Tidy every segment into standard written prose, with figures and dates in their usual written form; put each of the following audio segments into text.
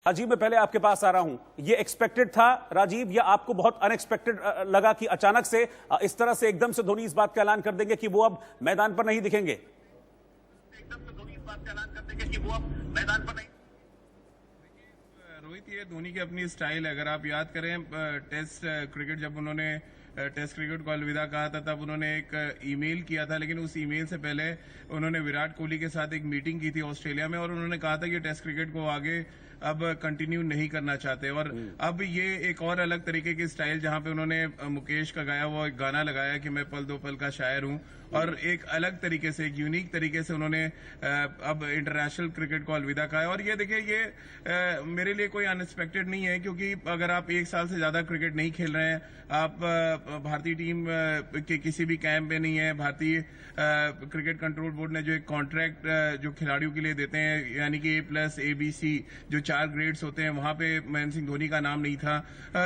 राजीव, मैं पहले आपके पास आ रहा हूं। ये एक्सपेक्टेड था राजीव, या आपको बहुत अनएक्सपेक्टेड लगा कि अचानक से इस तरह से एकदम से धोनी इस बात का ऐलान कर देंगे कि वो अब मैदान पर नहीं दिखेंगे? रोहित, ये धोनी की अपनी स्टाइल है। अगर आप याद करें, टेस्ट क्रिकेट जब उन्होंने टेस्ट क्रिकेट को अलविदा कहा था, तब उन्होंने एक ईमेल किया था, लेकिन उस ईमेल से पहले उन्होंने विराट कोहली के साथ एक मीटिंग की थी ऑस्ट्रेलिया में, और उन्होंने कहा था कि टेस्ट क्रिकेट को आगे अब कंटिन्यू नहीं करना चाहते। और अब ये एक और अलग तरीके की स्टाइल, जहां पे उन्होंने मुकेश का गाया हुआ एक गाना लगाया कि मैं पल दो पल का शायर हूं, और एक अलग तरीके से, एक यूनिक तरीके से उन्होंने अब इंटरनेशनल क्रिकेट को अलविदा कहा है। और ये देखिए, ये मेरे लिए कोई अनएक्सपेक्टेड नहीं है, क्योंकि अगर आप एक साल से ज्यादा क्रिकेट नहीं खेल रहे हैं, आप भारतीय टीम के किसी भी कैंप में नहीं है, भारतीय क्रिकेट कंट्रोल बोर्ड ने जो एक कॉन्ट्रैक्ट जो खिलाड़ियों के लिए देते हैं, यानी कि A+, ABC, जो 4 ग्रेड्स होते हैं, वहां पे महेंद्र सिंह धोनी का नाम नहीं था,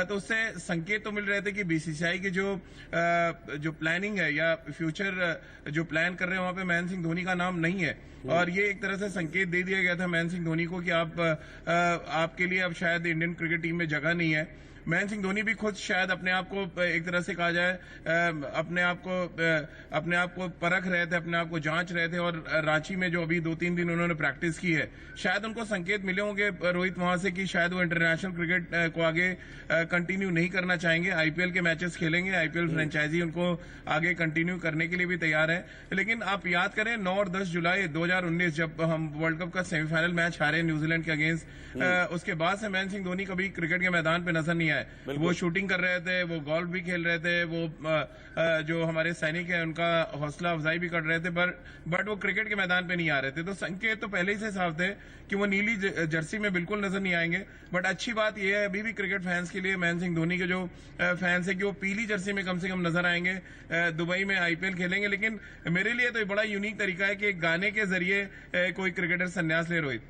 तो उससे संकेत तो मिल रहे थे कि BCCI की जो प्लानिंग है या फ्यूचर जो प्लान कर रहे हैं, वहां पे महेंद्र सिंह धोनी का नाम नहीं है। और ये एक तरह से संकेत दे दिया गया था महेंद्र सिंह धोनी को कि आपके लिए अब शायद इंडियन क्रिकेट टीम में जगह नहीं है। महेंद्र सिंह धोनी भी खुद शायद अपने आप को, एक तरह से कहा जाए, अपने आप को परख रहे थे, अपने आप को जांच रहे थे। और रांची में जो अभी 2-3 दिन उन्होंने प्रैक्टिस की है, शायद उनको संकेत मिले होंगे रोहित वहां से कि शायद वो इंटरनेशनल क्रिकेट को आगे कंटिन्यू नहीं करना चाहेंगे। IPL के मैचेस खेलेंगे, IPL फ्रेंचाइजी उनको आगे कंटिन्यू करने के लिए भी तैयार है। लेकिन आप याद करें, 9 और 10 जुलाई 2019 जब हम वर्ल्ड कप का सेमीफाइनल मैच हारे न्यूजीलैंड के अगेंस्ट, उसके बाद से महेंद्र सिंह धोनी कभी क्रिकेट के मैदान पे नजर नहीं आए। वो शूटिंग कर रहे थे, वो गोल्फ भी खेल रहे थे, वो जो हमारे सैनिक हैं उनका हौसला अफजाई भी कर रहे थे, बट वो क्रिकेट के मैदान पे नहीं आ रहे थे। तो संकेत तो पहले ही से साफ थे कि वो नीली जर्सी में बिल्कुल नजर नहीं आएंगे। बट अच्छी बात यह है अभी भी क्रिकेट फैंस के लिए, महेंद्र सिंह धोनी के जो फैंस है, कि वो पीली जर्सी में कम से कम नजर आएंगे, दुबई में IPL खेलेंगे। लेकिन मेरे लिए तो बड़ा यूनिक तरीका है कि एक गाने के जरिए कोई क्रिकेटर संन्यास ले। रोहित,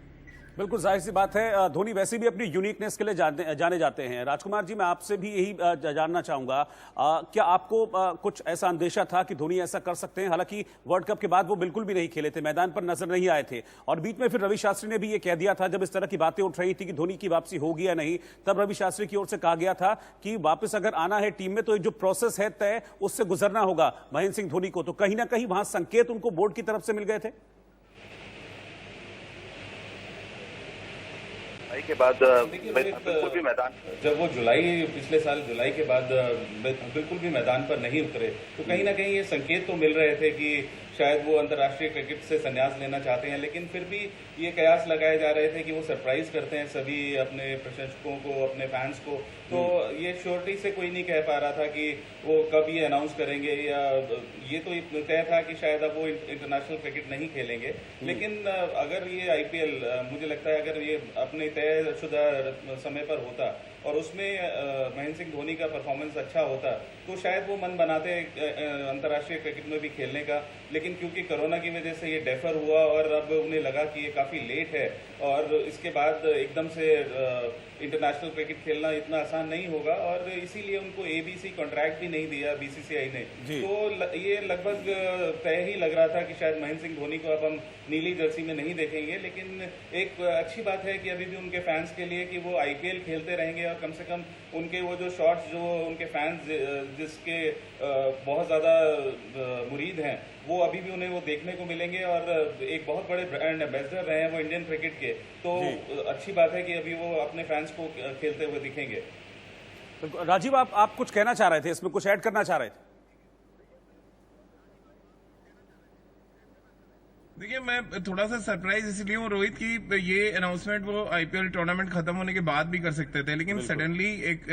बिल्कुल जाहिर सी बात है, धोनी वैसे भी अपनी यूनिकनेस के लिए जाने जाते हैं। राजकुमार जी, मैं आपसे भी यही जानना चाहूंगा, क्या आपको कुछ ऐसा अंदेशा था कि धोनी ऐसा कर सकते हैं? हालांकि वर्ल्ड कप के बाद वो बिल्कुल भी नहीं खेले थे, मैदान पर नजर नहीं आए थे, और बीच में फिर रवि शास्त्री ने भी ये कह दिया था, जब इस तरह की बातें उठ रही थी कि धोनी की वापसी होगी या नहीं, तब रवि शास्त्री की ओर से कहा गया था कि वापस अगर आना है टीम में तो जो प्रोसेस है तय, उससे गुजरना होगा महेंद्र सिंह धोनी को। तो कहीं ना कहीं वहां संकेत उनको बोर्ड की तरफ से मिल गए थे के बाद बिल्कुल भी मैदान, जब वो पिछले साल जुलाई के बाद बिल्कुल भी मैदान पर नहीं उतरे, तो कहीं ना कहीं ये संकेत तो मिल रहे थे कि शायद वो अंतर्राष्ट्रीय क्रिकेट से संन्यास लेना चाहते हैं। लेकिन फिर भी ये कयास लगाए जा रहे थे कि वो सरप्राइज करते हैं सभी अपने प्रशंसकों को, अपने फैंस को। तो ये श्योरिटी से कोई नहीं कह पा रहा था कि वो कब ये अनाउंस करेंगे, या ये तो तय था कि शायद अब वो इंटरनेशनल क्रिकेट नहीं खेलेंगे। लेकिन अगर ये IPL, मुझे लगता है अगर ये अपने तयशुदा समय पर होता और उसमें महेंद्र सिंह धोनी का परफॉर्मेंस अच्छा होता, तो शायद वो मन बनाते अंतर्राष्ट्रीय क्रिकेट में भी खेलने का। लेकिन क्योंकि कोरोना की वजह से ये डेफर हुआ, और अब उन्हें लगा कि ये काफ़ी लेट है, और इसके बाद एकदम से इंटरनेशनल क्रिकेट खेलना इतना आसान नहीं होगा, और इसीलिए उनको ABC कॉन्ट्रैक्ट भी नहीं दिया BCCI ने। तो ये लगभग तय ही लग रहा था कि शायद महेंद्र सिंह धोनी को अब हम नीली जर्सी में नहीं देखेंगे। लेकिन एक अच्छी बात है कि अभी भी उनके फैंस के लिए कि वो IPL खेलते रहेंगे, और कम से कम उनके वो जो शॉट्स, जो उनके फैंस जिसके बहुत ज़्यादा मुरीद हैं, वो अभी भी उन्हें वो देखने को मिलेंगे। और एक बहुत बड़े ब्रांड एम्बेसडर रहे हैं वो इंडियन क्रिकेट के, तो अच्छी बात है कि अभी वो अपने फैंस को खेलते हुए दिखेंगे। राजीव, आप कुछ कहना चाह रहे थे, इसमें कुछ ऐड करना चाह रहे थे? देखिए, मैं थोड़ा सा सरप्राइज इसलिए हूँ रोहित की ये अनाउंसमेंट वो IPL टूर्नामेंट खत्म होने के बाद भी कर सकते थे, लेकिन सडनली एक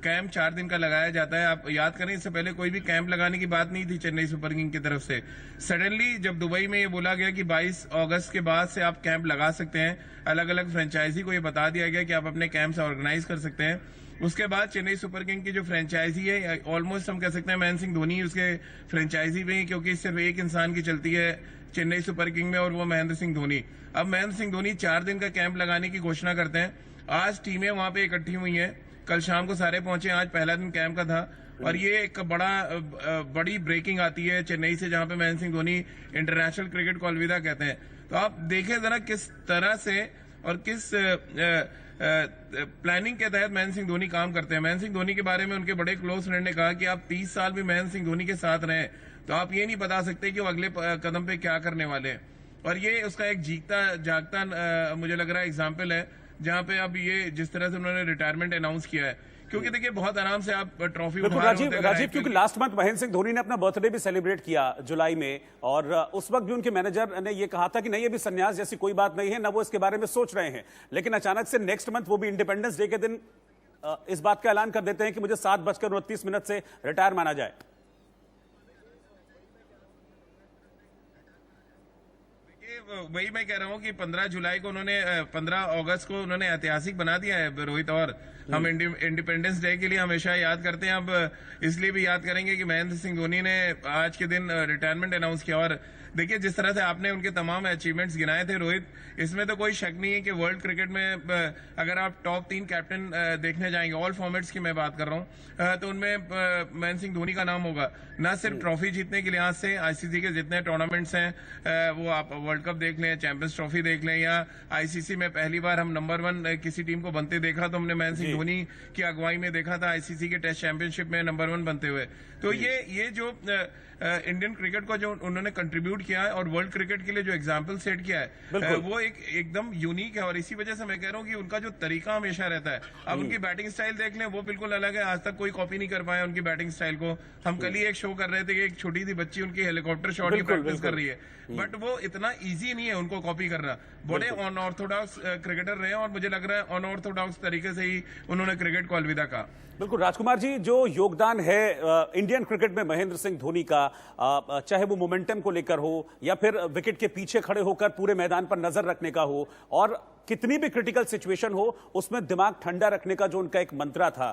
कैंप 4 दिन का लगाया जाता है। आप याद करें, इससे पहले कोई भी कैंप लगाने की बात नहीं थी चेन्नई सुपर किंग की तरफ से। सडनली जब दुबई में ये बोला गया कि 22 अगस्त के बाद से आप कैंप लगा सकते हैं, अलग अलग फ्रेंचाइजी को ये बता दिया गया कि आप अपने कैंप्स ऑर्गेनाइज कर सकते हैं। उसके बाद चेन्नई सुपर किंग की जो फ्रेंचाइजी है, ऑलमोस्ट हम कह सकते हैं महेंद्र सिंह धोनी उसके फ्रेंचाइजी में ही, क्योंकि सिर्फ एक इंसान की चलती है चेन्नई सुपर किंग में, और वो महेंद्र सिंह धोनी। अब महेंद्र सिंह धोनी 4 दिन का कैंप लगाने की घोषणा करते हैं। आज टीमें वहां पे इकट्ठी हुई हैं, कल शाम को सारे पहुंचे, आज पहला दिन कैंप का था, और ये एक बड़ी ब्रेकिंग आती है चेन्नई से, जहां पे महेंद्र सिंह धोनी इंटरनेशनल क्रिकेट को अलविदा कहते हैं। तो आप देखें जरा किस तरह से और किस प्लानिंग के तहत महेंद्र सिंह धोनी काम करते हैं। महेंद्र सिंह धोनी के बारे में उनके बड़े क्लोज फ्रेंड ने कहा कि आप 30 साल भी महेंद्र सिंह धोनी के साथ रहे तो आप ये नहीं बता सकते कि वो अगले कदम पे क्या करने वाले हैं। और ये उसका एक जीता जागता मुझे लग रहा है एग्जाम्पल है, जहां पे अब ये जिस तरह से उन्होंने रिटायरमेंट अनाउंस किया है, क्योंकि देखिए बहुत आराम से आप ट्रॉफी राजीव क्योंकि लास्ट मंथ महेंद्र सिंह धोनी ने अपना बर्थडे भी सेलिब्रेट किया जुलाई में, और उस वक्त भी उनके मैनेजर ने ये कहा था कि नहीं अभी संन्यास जैसी कोई बात नहीं है, ना वो इसके बारे में सोच रहे हैं। लेकिन अचानक से नेक्स्ट मंथ वो भी इंडिपेंडेंस डे के दिन इस बात का ऐलान कर देते हैं कि मुझे 7:29 से रिटायर माना जाए। वही मैं कह रहा हूँ कि 15 अगस्त को उन्होंने ऐतिहासिक बना दिया है रोहित, और हम इंडिपेंडेंस डे के लिए हमेशा याद करते हैं। अब इसलिए भी याद करेंगे कि महेंद्र सिंह धोनी ने आज के दिन रिटायरमेंट अनाउंस किया। और देखिए जिस तरह से आपने उनके तमाम अचीवमेंट्स गिनाए थे रोहित, इसमें तो कोई शक नहीं है कि वर्ल्ड क्रिकेट में अगर आप टॉप 3 कैप्टन देखने जाएंगे, ऑल फॉर्मेट्स की मैं बात कर रहा हूँ, तो उनमें महेंद्र सिंह धोनी का नाम होगा। न सिर्फ ट्रॉफी जीतने के लिहाज से, आईसीसी के जितने टूर्नामेंट्स हैं वो आप वर्ल्ड कप देख लें, चैंपियंस ट्रॉफी देख लें, या आईसीसी में पहली बार हम नंबर 1 किसी टीम को बनते देखा तो हमने महेंद्र सिंह धोनी की अगुवाई में देखा था आईसीसी के टेस्ट चैंपियनशिप में नंबर 1 बनते हुए। तो ये जो इंडियन क्रिकेट को जो उन्होंने कंट्रीब्यूट किया है और वर्ल्ड क्रिकेट के लिए जो एग्जाम्पल सेट किया है, वो एकदम यूनिक है। और इसी वजह से मैं कह रहा हूँ कि उनका जो तरीका हमेशा रहता है, अब उनकी बैटिंग स्टाइल देख लें, वो बिल्कुल अलग है। आज तक कोई कॉपी नहीं कर पाया उनकी बैटिंग स्टाइल को। हम कल ही एक शो कर रहे थे कि एक छोटी सी बच्ची उनकी हेलीकॉप्टर शॉट की प्रैक्टिस कर रही है, बट वो इतना ईजी नहीं है उनको कॉपी करना। बड़े अनऑर्थोडॉक्स क्रिकेटर रहे हैं और मुझे लग रहा है अनऑर्थोडॉक्स तरीके से ही उन्होंने क्रिकेट को अलविदा कहा। बिल्कुल राजकुमार जी, जो योगदान है इंडियन क्रिकेट में महेंद्र सिंह धोनी का, चाहे वो मोमेंटम को लेकर हो या फिर विकेट के पीछे खड़े होकर पूरे मैदान पर नजर रखने का हो, और कितनी भी क्रिटिकल सिचुएशन हो उसमें दिमाग ठंडा रखने का जो उनका एक मंत्रा था,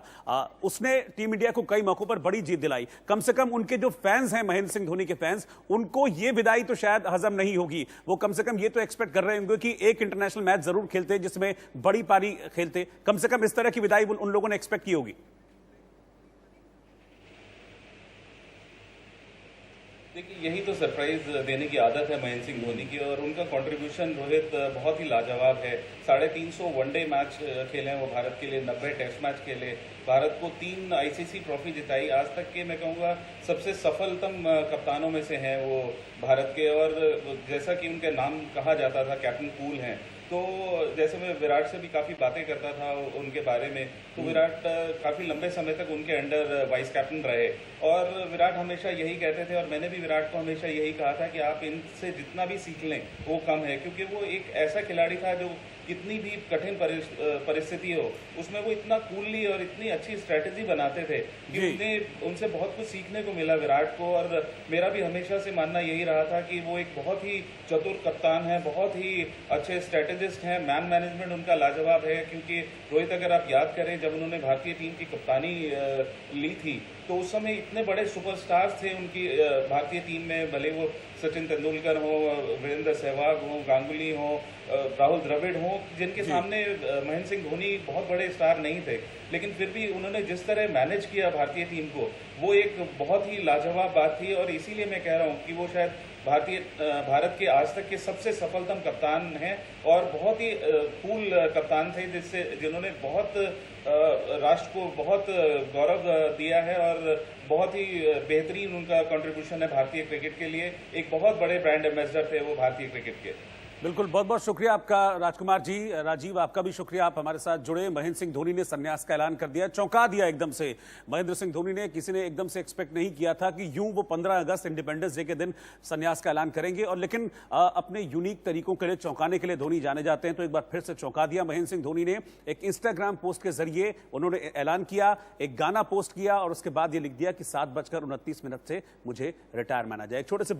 उसने टीम इंडिया को कई मौकों पर बड़ी जीत दिलाई। कम से कम उनके जो फैंस हैं महेंद्र सिंह धोनी के फैंस, उनको ये विदाई तो शायद हजम नहीं होगी। वो कम से कम ये तो एक्सपेक्ट कर रहे होंगे कि एक इंटरनेशनल मैच जरूर खेलते जिसमें बड़ी पारी खेलते, कम से कम इस तरह की विदाई उन लोगों ने एक्सपेक्ट की होगी। देखिए यही तो सरप्राइज देने की आदत है महेंद्र सिंह धोनी की, और उनका कंट्रीब्यूशन रोहित बहुत ही लाजवाब है। 350 वनडे मैच खेले हैं वो भारत के लिए, 90 टेस्ट मैच खेले, भारत को 3 आईसीसी ट्रॉफी जिताई। आज तक के मैं कहूँगा सबसे सफलतम कप्तानों में से हैं वो भारत के। और जैसा कि उनका नाम कहा जाता था, कैप्टन कूल हैं, तो जैसे मैं विराट से भी काफ़ी बातें करता था उनके बारे में, तो विराट काफ़ी लंबे समय तक उनके अंडर वाइस कैप्टन रहे, और विराट हमेशा यही कहते थे, और मैंने भी विराट को हमेशा यही कहा था कि आप इनसे जितना भी सीख लें वो कम है, क्योंकि वो एक ऐसा खिलाड़ी था जो कितनी भी कठिन परिस्थिति हो उसमें वो इतना कूलली और इतनी अच्छी स्ट्रेटेजी बनाते थे कि उनसे बहुत कुछ सीखने को मिला विराट को। और मेरा भी हमेशा से मानना यही रहा था कि वो एक बहुत ही चतुर कप्तान है, बहुत ही अच्छे स्ट्रेटेजिस्ट हैं। मैन मैनेजमेंट उनका लाजवाब है, क्योंकि रोहित अगर आप याद करें जब उन्होंने भारतीय टीम की कप्तानी ली थी तो उस समय इतने बड़े सुपरस्टार्स थे उनकी भारतीय टीम में, भले वो सचिन तेंदुलकर हो, वीरेंद्र सहवाग हो, गांगुली हो, राहुल द्रविड़ हो, जिनके सामने महेंद्र सिंह धोनी बहुत बड़े स्टार नहीं थे, लेकिन फिर भी उन्होंने जिस तरह मैनेज किया भारतीय टीम को, वो एक बहुत ही लाजवाब बात थी। और इसीलिए मैं कह रहा हूँ कि वो शायद भारत के आज तक के सबसे सफलतम कप्तान हैं, और बहुत ही कूल कप्तान थे जिन्होंने बहुत राष्ट्र को बहुत गौरव दिया है, और बहुत ही बेहतरीन उनका कंट्रीब्यूशन है भारतीय क्रिकेट के लिए। एक बहुत बड़े ब्रांड एम्बेसडर थे वो भारतीय क्रिकेट के। बिल्कुल, बहुत बहुत शुक्रिया आपका राजकुमार जी। राजीव, आपका भी शुक्रिया, आप हमारे साथ जुड़े। महेंद्र सिंह धोनी ने संन्यास का ऐलान कर दिया, चौंका दिया एकदम से महेंद्र सिंह धोनी ने। किसी ने एकदम से एक्सपेक्ट नहीं किया था कि यूं वो 15 अगस्त इंडिपेंडेंस डे के दिन संन्यास का ऐलान करेंगे, और लेकिन अपने यूनिक तरीकों के लिए चौंकाने के लिए धोनी जाने जाते हैं, तो एक बार फिर से चौंका दिया महेंद्र सिंह धोनी ने। एक इंस्टाग्राम पोस्ट के जरिए उन्होंने ऐलान किया, एक गाना पोस्ट किया, और उसके बाद ये लिख दिया कि 7:29 से मुझे रिटायर माना जाए। एक छोटे से